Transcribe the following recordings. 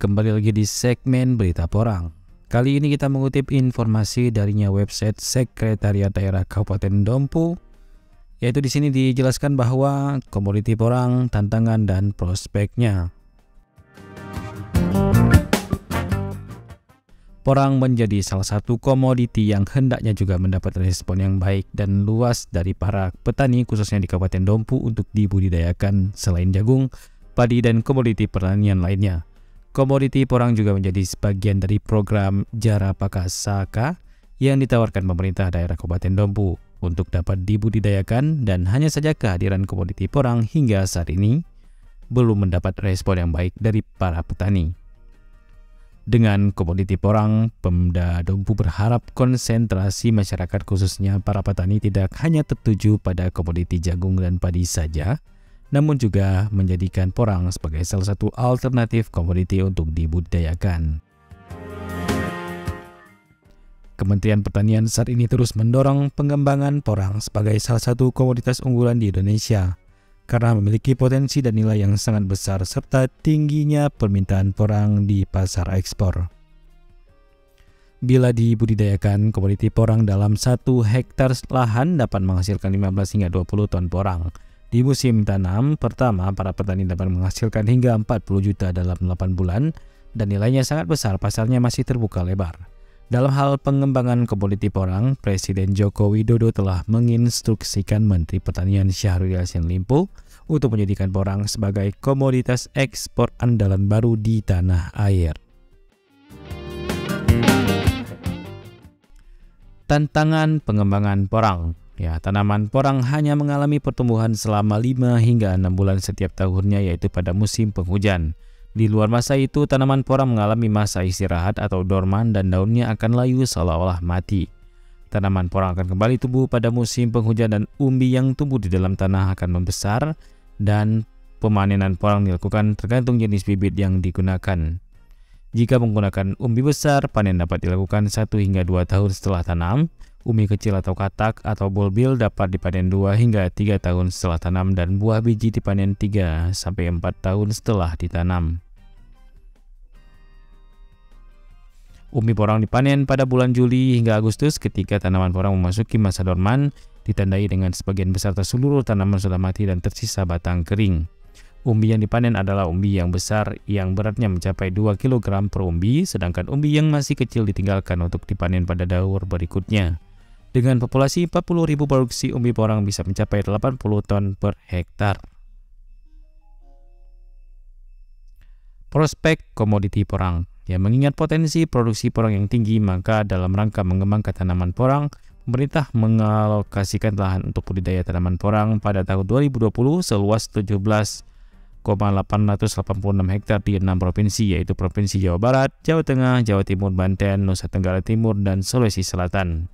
kembali lagi di segmen Berita Porang. Kali ini kita mengutip informasi darinya website Sekretariat Daerah Kabupaten Dompu, yaitu di sini dijelaskan bahwa komoditi porang, tantangan dan prospeknya. Porang menjadi salah satu komoditi yang hendaknya juga mendapat respon yang baik dan luas dari para petani khususnya di Kabupaten Dompu untuk dibudidayakan selain jagung, padi dan komoditi pertanian lainnya. Komoditi porang juga menjadi sebagian dari program Jarapaka Saka yang ditawarkan pemerintah daerah Kabupaten Dompu untuk dapat dibudidayakan, dan hanya saja kehadiran komoditi porang hingga saat ini belum mendapat respon yang baik dari para petani. Dengan komoditi porang, Pemda Dompu berharap konsentrasi masyarakat khususnya para petani tidak hanya tertuju pada komoditi jagung dan padi saja, namun juga menjadikan porang sebagai salah satu alternatif komoditi untuk dibudidayakan. Kementerian Pertanian saat ini terus mendorong pengembangan porang sebagai salah satu komoditas unggulan di Indonesia karena memiliki potensi dan nilai yang sangat besar serta tingginya permintaan porang di pasar ekspor. Bila dibudidayakan, komoditi porang dalam 1 hektar lahan dapat menghasilkan 15 hingga 20 ton porang. Di musim tanam pertama, para petani dapat menghasilkan hingga 40 juta dalam 8 bulan dan nilainya sangat besar, pasarnya masih terbuka lebar. Dalam hal pengembangan komoditi porang, Presiden Joko Widodo telah menginstruksikan Menteri Pertanian Syahrul Yassin Limpo untuk menjadikan porang sebagai komoditas ekspor andalan baru di tanah air. Tantangan pengembangan porang. Ya, tanaman porang hanya mengalami pertumbuhan selama 5 hingga 6 bulan setiap tahunnya, yaitu pada musim penghujan. Di luar masa itu, tanaman porang mengalami masa istirahat atau dorman dan daunnya akan layu seolah-olah mati. Tanaman porang akan kembali tumbuh pada musim penghujan dan umbi yang tumbuh di dalam tanah akan membesar, dan pemanenan porang dilakukan tergantung jenis bibit yang digunakan. Jika menggunakan umbi besar, panen dapat dilakukan 1 hingga 2 tahun setelah tanam. Umbi kecil atau katak atau bulbil dapat dipanen 2 hingga 3 tahun setelah tanam, dan buah biji dipanen 3 sampai 4 tahun setelah ditanam. Umbi porang dipanen pada bulan Juli hingga Agustus ketika tanaman porang memasuki masa dorman, ditandai dengan sebagian besar atau seluruh tanaman sudah mati dan tersisa batang kering. Umbi yang dipanen adalah umbi yang besar yang beratnya mencapai 2 kg per umbi, sedangkan umbi yang masih kecil ditinggalkan untuk dipanen pada daur berikutnya. Dengan populasi 40.000 produksi umbi porang bisa mencapai 80 ton per hektar. Prospek komoditi porang. Ya, mengingat potensi produksi porang yang tinggi, maka dalam rangka mengembangkan tanaman porang, pemerintah mengalokasikan lahan untuk budidaya tanaman porang pada tahun 2020 seluas 17,886 hektar di 6 provinsi, yaitu Provinsi Jawa Barat, Jawa Tengah, Jawa Timur, Banten, Nusa Tenggara Timur, dan Sulawesi Selatan.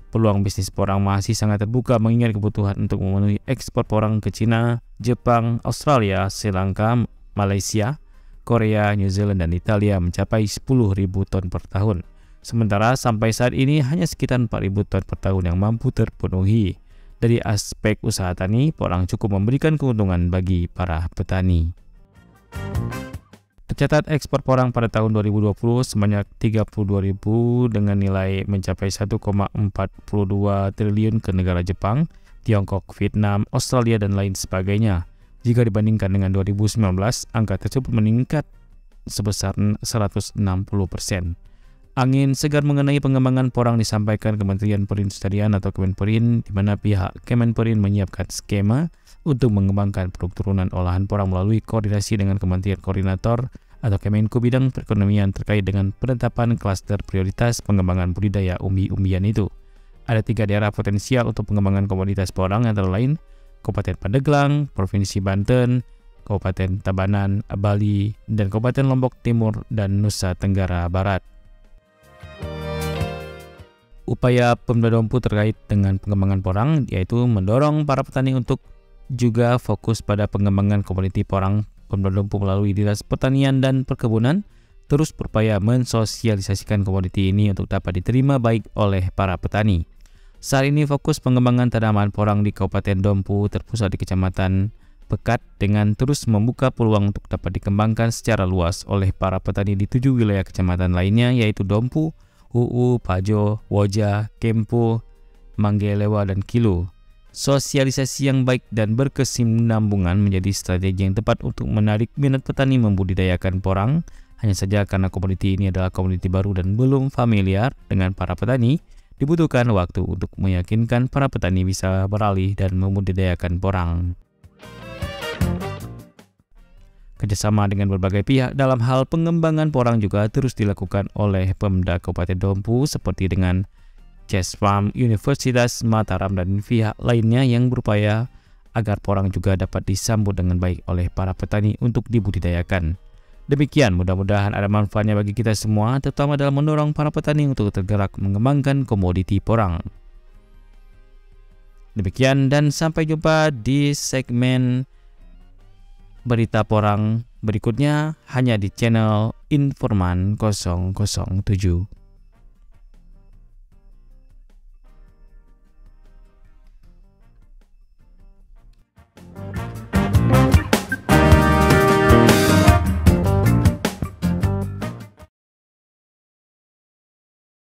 Peluang bisnis porang masih sangat terbuka mengingat kebutuhan untuk memenuhi ekspor porang ke Cina, Jepang, Australia, Sri Lanka, Malaysia, Korea, New Zealand, dan Italia mencapai 10.000 ton per tahun. Sementara sampai saat ini hanya sekitar 4.000 ton per tahun yang mampu terpenuhi. Dari aspek usaha tani, porang cukup memberikan keuntungan bagi para petani. Tercatat ekspor porang pada tahun 2020 sebanyak 32.000 dengan nilai mencapai 1,42 triliun ke negara Jepang, Tiongkok, Vietnam, Australia, dan lain sebagainya. Jika dibandingkan dengan 2019, angka tersebut meningkat sebesar 160%. Angin segar mengenai pengembangan porang disampaikan Kementerian Perindustrian atau Kemenperin, di mana pihak Kemenperin menyiapkan skema untuk mengembangkan produk turunan olahan porang melalui koordinasi dengan Kementerian Koordinator atau Kemenko bidang perekonomian terkait dengan penetapan klaster prioritas pengembangan budidaya umbi-umbian itu. Ada 3 daerah potensial untuk pengembangan komoditas porang, antara lain Kabupaten Pandeglang, Provinsi Banten, Kabupaten Tabanan, Bali, dan Kabupaten Lombok Timur dan Nusa Tenggara Barat. Upaya Pemda Dompu terkait dengan pengembangan porang yaitu mendorong para petani untuk juga fokus pada pengembangan komoditi porang. Pemda Dompu melalui Dinas Pertanian dan Perkebunan terus berupaya mensosialisasikan komoditi ini untuk dapat diterima baik oleh para petani. Saat ini fokus pengembangan tanaman porang di Kabupaten Dompu terpusat di Kecamatan pekat dengan terus membuka peluang untuk dapat dikembangkan secara luas oleh para petani di 7 wilayah kecamatan lainnya, yaitu Dompu, Uu, Pajo, Woja, Kempo, Manggelewa, dan Kilo. Sosialisasi yang baik dan berkesinambungan menjadi strategi yang tepat untuk menarik minat petani membudidayakan porang. Hanya saja karena komoditi ini adalah komoditi baru dan belum familiar dengan para petani, dibutuhkan waktu untuk meyakinkan para petani bisa beralih dan membudidayakan porang. Kerjasama dengan berbagai pihak dalam hal pengembangan porang juga terus dilakukan oleh Pemda Kabupaten Dompu seperti dengan Cesfarm, Universitas Mataram, dan pihak lainnya yang berupaya agar porang juga dapat disambut dengan baik oleh para petani untuk dibudidayakan. Demikian, mudah-mudahan ada manfaatnya bagi kita semua, terutama dalam mendorong para petani untuk tergerak mengembangkan komoditi porang. Demikian dan sampai jumpa di segmen berita porang berikutnya hanya di channel Informan 007.